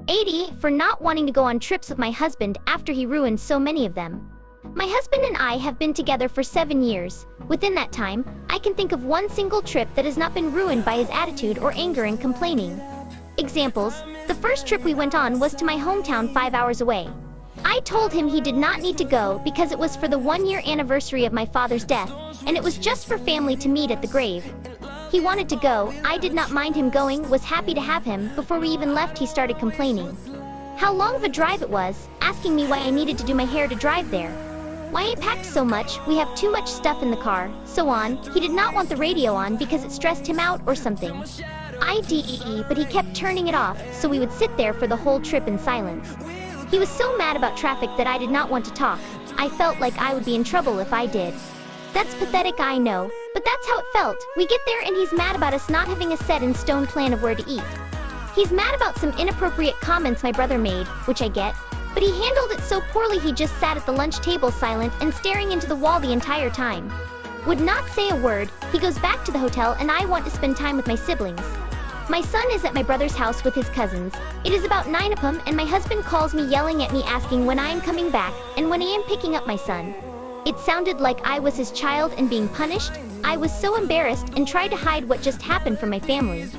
AITAH for not wanting to go on trips with my husband after he ruined so many of them. My husband and I have been together for 7 years. Within that time, I can think of one single trip that has not been ruined by his attitude or anger and complaining. Examples: the first trip we went on was to my hometown 5 hours away. I told him he did not need to go because it was for the 1-year anniversary of my father's death, and it was just for family to meet at the grave. He wanted to go, I did not mind him going, was happy to have him. Before we even left, he started complaining how long of a drive it was, asking me why I needed to do my hair to drive there. Why I packed so much, we have too much stuff in the car, so on. He did not want the radio on because it stressed him out or something. But he kept turning it off, so we would sit there for the whole trip in silence. He was so mad about traffic that I did not want to talk. I felt like I would be in trouble if I did. That's pathetic, I know, but that's how it felt. We get there and he's mad about us not having a set-in-stone plan of where to eat. He's mad about some inappropriate comments my brother made, which I get, but he handled it so poorly he just sat at the lunch table silent and staring into the wall the entire time. Would not say a word. He goes back to the hotel and I want to spend time with my siblings. My son is at my brother's house with his cousins. It is about 9 of them and my husband calls me yelling at me asking when I am coming back and when I am picking up my son. It sounded like I was his child and being punished. I was so embarrassed and tried to hide what just happened from my family.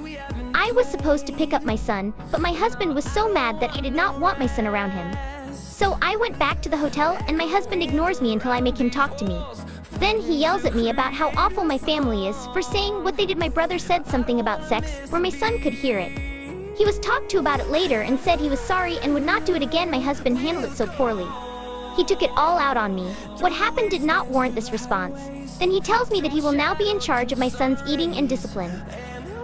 I was supposed to pick up my son, but my husband was so mad that I did not want my son around him. So I went back to the hotel and my husband ignores me until I make him talk to me. Then he yells at me about how awful my family is for saying what they did. My brother said something about sex where my son could hear it. He was talked to about it later and said he was sorry and would not do it again. My husband handled it so poorly. He took it all out on me. What happened did not warrant this response. Then he tells me that he will now be in charge of my son's eating and discipline.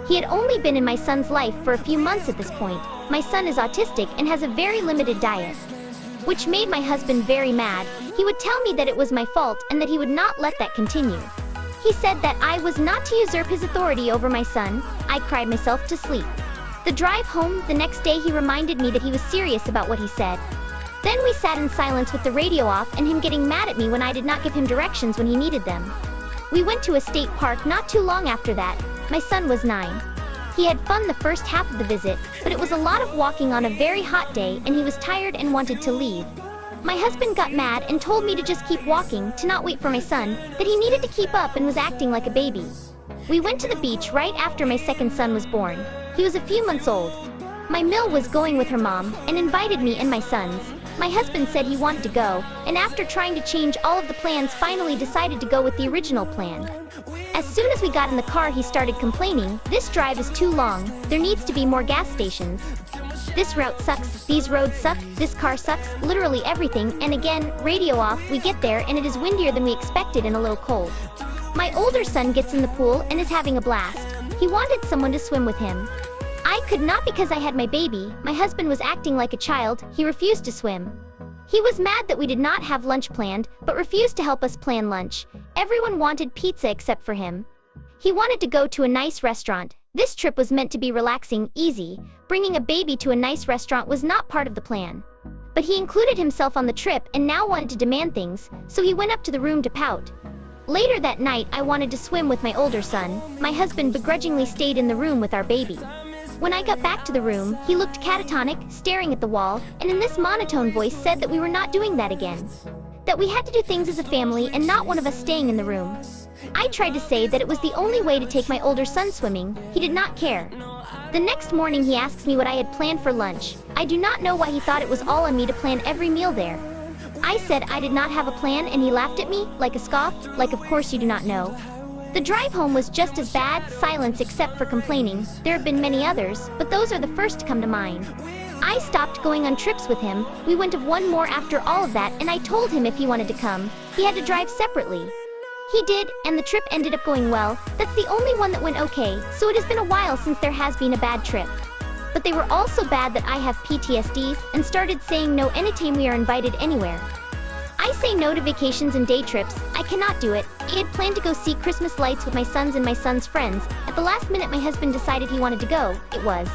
He had only been in my son's life for a few months at this point. My son is autistic and has a very limited diet, which made my husband very mad. He would tell me that it was my fault and that he would not let that continue. He said that I was not to usurp his authority over my son. I cried myself to sleep. The drive home the next day, he reminded me that he was serious about what he said. Then we sat in silence with the radio off and him getting mad at me when I did not give him directions when he needed them. We went to a state park not too long after that. My son was 9. He had fun the first half of the visit, but it was a lot of walking on a very hot day and he was tired and wanted to leave. My husband got mad and told me to just keep walking, to not wait for my son, that he needed to keep up and was acting like a baby. We went to the beach right after my second son was born. He was a few months old. My Mill was going with her mom and invited me and my sons. My husband said he wanted to go, and after trying to change all of the plans finally decided to go with the original plan. As soon as we got in the car he started complaining, "This drive is too long, there needs to be more gas stations. This route sucks, these roads suck, this car sucks," literally everything, and again, radio off, we get there and it is windier than we expected and a little cold. My older son gets in the pool and is having a blast. He wanted someone to swim with him. I could not because I had my baby. My husband was acting like a child, he refused to swim. He was mad that we did not have lunch planned, but refused to help us plan lunch. Everyone wanted pizza except for him. He wanted to go to a nice restaurant. This trip was meant to be relaxing, easy. Bringing a baby to a nice restaurant was not part of the plan. But he included himself on the trip and now wanted to demand things, so he went up to the room to pout. Later that night I wanted to swim with my older son. My husband begrudgingly stayed in the room with our baby. When I got back to the room, he looked catatonic, staring at the wall, and in this monotone voice said that we were not doing that again. That we had to do things as a family and not one of us staying in the room. I tried to say that it was the only way to take my older son swimming. He did not care. The next morning he asks me what I had planned for lunch. I do not know why he thought it was all on me to plan every meal there. I said I did not have a plan and he laughed at me, like a scoff, like of course you do not know. The drive home was just as bad, silence except for complaining. There have been many others, but those are the first to come to mind. I stopped going on trips with him. We went of one more after all of that and I told him if he wanted to come, he had to drive separately. He did, and the trip ended up going well. That's the only one that went okay, so it has been a while since there has been a bad trip. But they were all so bad that I have PTSD and started saying no anytime we are invited anywhere. I say no to vacations and day trips. I cannot do it. I had planned to go see Christmas lights with my sons and my son's friends. At the last minute my husband decided he wanted to go. It was